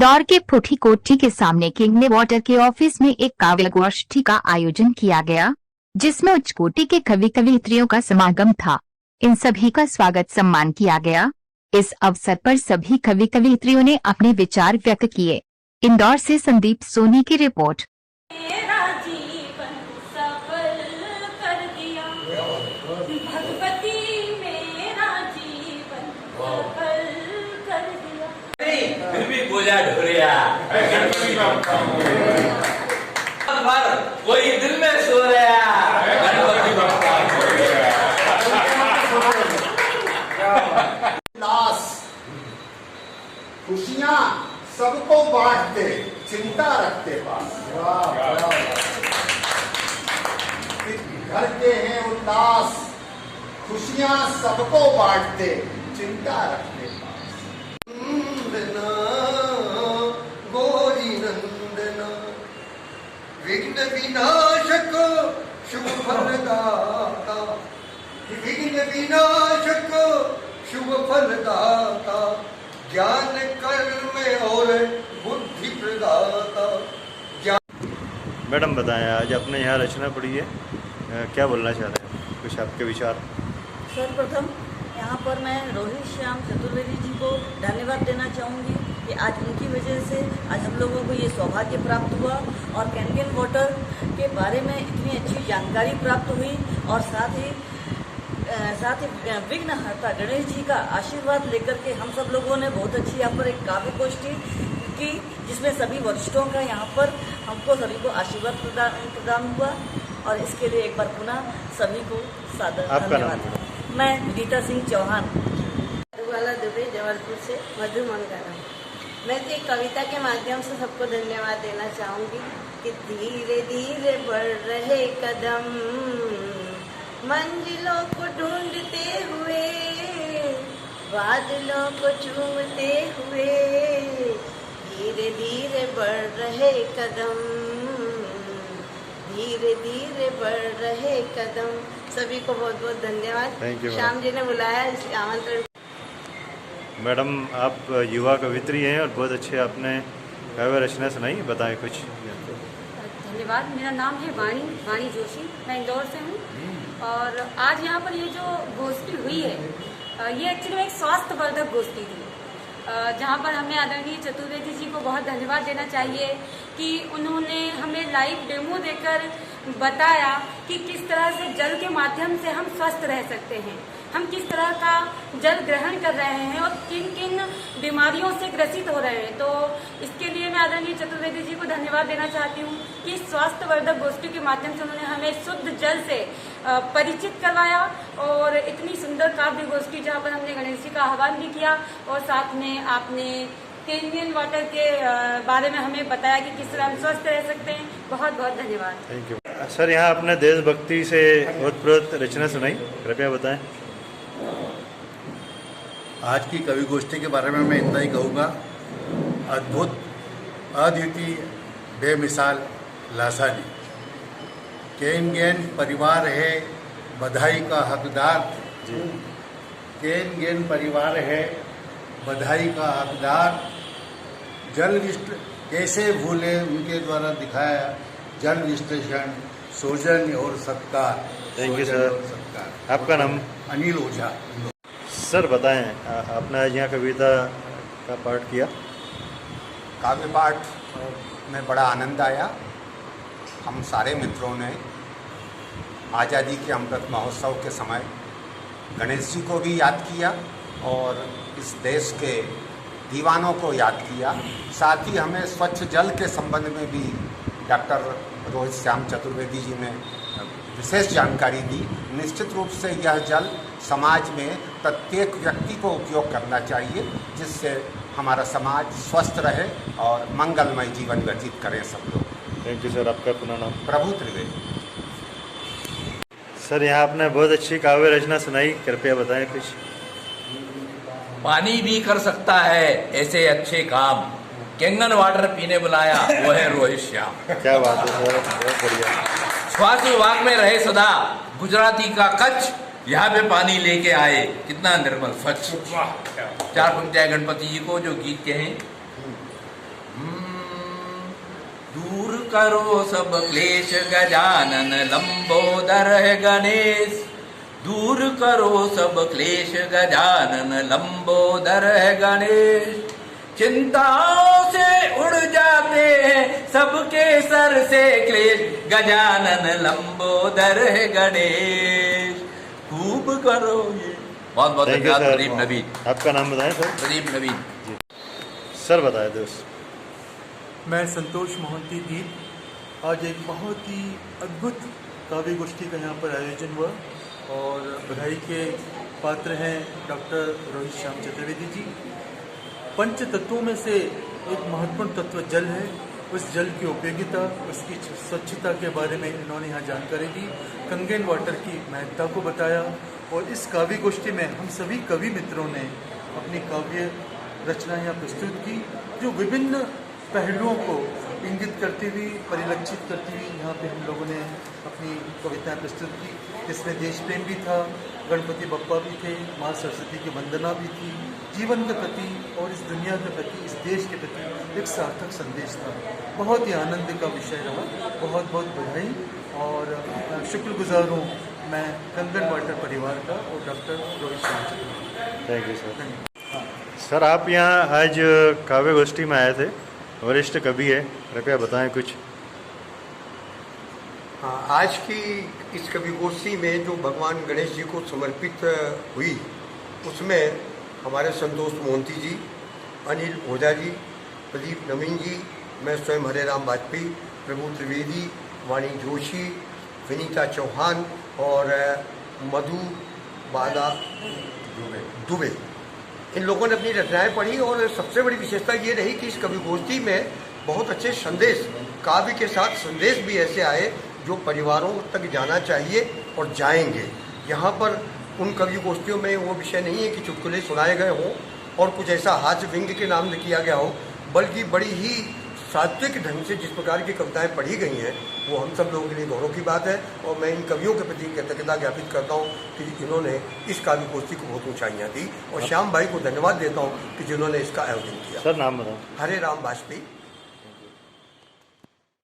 इंदौर के फुटी कोठी के सामने किंग वाटर के ऑफिस में एक काव्य गोष्ठी का आयोजन किया गया, जिसमें उच्च कोटि के कवि कवियत्रियों का समागम था। इन सभी का स्वागत सम्मान किया गया। इस अवसर पर सभी कवि कवियत्रियों ने अपने विचार व्यक्त किए। इंदौर से संदीप सोनी की रिपोर्ट। फिर भी बोझा ढोरिया कोई दिल में सो रहा उल्लास खुशियां सबको बांटते, चिंता रखते पास। घर के हैं उल्लास, खुशियां सबको बांटते, चिंता रखते पास। गोरी नंदना विघ्न विनाशक शुभ फलदाता, विघ्न विनाशक शुभ फलदाता, ज्ञान कर्म और बुद्धि प्रदाता। मैडम बताएं, आज आपने यहाँ रचना पढ़ी है, क्या बोलना चाह रहे हैं, कुछ आपके विचार? सर्वप्रथम यहाँ पर मैं रोहित श्याम चतुर्वेदी जी को धन्यवाद देना चाहूँगी कि आज उनकी वजह से आज हम लोगों को ये सौभाग्य प्राप्त हुआ और कैन वाटर के बारे में इतनी अच्छी जानकारी प्राप्त हुई और साथ ही विघ्नहर्ता गणेश जी का आशीर्वाद लेकर के हम सब लोगों ने बहुत अच्छी यहाँ पर एक काव्य गोष्ठी की, जिसमें सभी वरिष्ठों का यहाँ पर हमको सभी को आशीर्वाद प्रदान हुआ और इसके लिए एक बार पुनः सभी को सादर धन्यवाद। मैं गीता सिंह चौहान वाला दुबे जबलपुर से मधुमन का नाम। मैं तो एक कविता के माध्यम से सबको धन्यवाद देना चाहूँगी कि धीरे धीरे बढ़ रहे कदम मंजिलों को ढूंढते हुए, बादलों को चूमते हुए, धीरे धीरे बढ़ रहे कदम, धीरे धीरे बढ़ रहे कदम। सभी को बहुत बहुत धन्यवाद। श्याम जी ने बुलाया, इसलिए आमंत्रण। मैडम, आप युवा कवित्री हैं और बहुत अच्छे आपने काव्य रचना सुनाई, बताएं कुछ। धन्यवाद। मेरा नाम है वाणी जोशी, मैं इंदौर से हूँ और आज यहाँ पर ये जो गोष्ठी हुई है, ये एक्चुअली में एक स्वास्थ्यवर्धक गोष्ठी थी, जहाँ पर हमें आदरणीय चतुर्वेदी जी को बहुत धन्यवाद देना चाहिए कि उन्होंने हमें लाइव डेमो देकर बताया कि किस तरह से जल के माध्यम से हम स्वस्थ रह सकते हैं, हम किस तरह का जल ग्रहण कर रहे हैं और किन किन बीमारियों से ग्रसित हो रहे हैं। तो इसके लिए मैं आदरणीय चतुर्वेदी जी को धन्यवाद देना चाहती हूँ कि स्वास्थ्यवर्धक गोष्ठी के माध्यम से उन्होंने हमें शुद्ध जल से परिचित करवाया और इतनी सुंदर काव्य गोष्ठी जहाँ पर हमने गणेश जी का आह्वान भी किया और साथ में आपने कैन वाटर के बारे में हमें बताया कि किस तरह हम स्वस्थ रह सकते हैं। बहुत बहुत धन्यवाद। Thank you sir. यहाँ आपने देशभक्ति से ओतप्रोत रचना सुनाई, कृपया बताएं। आज की कवि गोष्ठी के बारे में मैं इतना ही कहूँगा, अद्भुत, अद्वितीय, बेमिसाल, लासानी। केन परिवार है बधाई का हकदार, केन परिवार है बधाई का हकदार। जल कैसे भूले उनके द्वारा दिखाया जल विश्लेषण, सौजन्य और सत्कार। Thank you sir. आपका नाम? अनिल ओझा। सर बताएं, आपने आज यहाँ कविता का पाठ किया। काव्य पाठ में बड़ा आनंद आया। हम सारे मित्रों ने आज़ादी के अमृत महोत्सव के समय गणेश जी को भी याद किया और इस देश के दीवानों को याद किया। साथ ही हमें स्वच्छ जल के संबंध में भी डॉक्टर रोहित श्याम चतुर्वेदी जी ने विशेष जानकारी दी। निश्चित रूप से यह जल समाज में प्रत्येक व्यक्ति को उपयोग करना चाहिए, जिससे हमारा समाज स्वस्थ रहे और मंगलमय जीवन व्यतीत करें सब लोग। Thank you sir. आपका पुनः नाम? प्रभु त्रिवेदी। सर, यहाँ आपने बहुत अच्छी काव्य रचना सुनाई, कृपया बताएं कुछ। पानी भी कर सकता है ऐसे अच्छे काम, कैन वाटर पीने बुलाया वो है रोहित श्याम। क्या बात है सर, बहुत बढ़िया। स्वास्थ्य विभाग में रहे सदा गुजराती का कच्छ, यहाँ पे पानी लेके आए कितना निर्मल स्वच्छ। चार पंक्तियां गणपति जी को जो गीत के हैं। दूर करो सब क्लेश गजानन लंबोदर है गणेश। दूर करो सब क्लेश गजानन लंबोदर है गणेश। चिंताओं से उड़ जाते हैं सबके सर से क्लेश गजानन लंबोदर है गणेश। खूब करो ये। बहुत बहुत थैंक यू धन्यवाद सर। प्रदीप नवीन। आपका नाम बताएं सर। प्रदीप नवीन। सर बताए दोस्त। मैं संतोष मोहंती दीप। आज एक बहुत ही अद्भुत काव्य गोष्ठी का यहाँ पर आयोजन हुआ और बधाई के पात्र हैं डॉक्टर रोहित श्याम चतुर्वेदी जी। पंच तत्वों में से एक महत्वपूर्ण तत्व जल है। उस जल की उपयोगिता, उसकी स्वच्छता के बारे में इन्होंने यहाँ जानकारी दी, कंगन वाटर की महत्ता को बताया और इस काव्य गोष्ठी में हम सभी कवि मित्रों ने अपनी काव्य रचना यहाँ प्रस्तुत की जो विभिन्न पहलुओं को इंगित करती हुई, परिलक्षित करती हुई यहाँ पे हम लोगों ने अपनी कविताएं प्रस्तुत की। इसमें देश प्रेम भी था, गणपति बप्पा भी थे, माँ सरस्वती की वंदना भी थी, जीवन के प्रति और इस दुनिया के प्रति, इस देश के प्रति एक सार्थक संदेश था। बहुत ही आनंद का विषय रहा। बहुत बहुत बधाई और शुक्रगुजार हूँ मैं कंगन वाटर परिवार का और doctor Rohit Shyam Chaturvedi. Thank you sir. Sir आप यहाँ आज काव्य गोष्ठी में आए थे, वरिष्ठ कवि है, कृपया बताएं कुछ। हाँ, आज की इस कवि गोष्ठी में जो भगवान गणेश जी को समर्पित हुई उसमें हमारे संतोष मोहंती जी, अनिल ओझा जी, प्रदीप नवीन जी, मैं स्वयं हरे राम वाजपेयी, प्रभु त्रिवेदी, वाणी जोशी, विनीता चौहान और मधु बाला दुबे, इन लोगों ने अपनी रचनाएं पढ़ी और सबसे बड़ी विशेषता ये रही कि इस कवि गोष्ठी में बहुत अच्छे संदेश, काव्य के साथ संदेश भी ऐसे आए जो परिवारों तक जाना चाहिए और जाएंगे। यहाँ पर उन कवि गोष्ठियों में वो विषय नहीं है कि चुटकुले सुनाए गए हों और कुछ ऐसा हास्य व्यंग्य के नाम किया गया हो, बल्कि बड़ी ही सात्विक ढंग से जिस प्रकार की कविताएं पढ़ी गई हैं वो हम सब लोगों के लिए गौरव की बात है। और मैं इन कवियों के प्रति कृतज्ञता ज्ञापित करता हूँ कि इन्होंने इस काव्य गोष्ठी को बहुत ऊंचाइयाँ दी और श्याम भाई को धन्यवाद देता हूँ कि जिन्होंने इसका आयोजन किया। सर नाम बताओ। हरे राम वाजपेयी।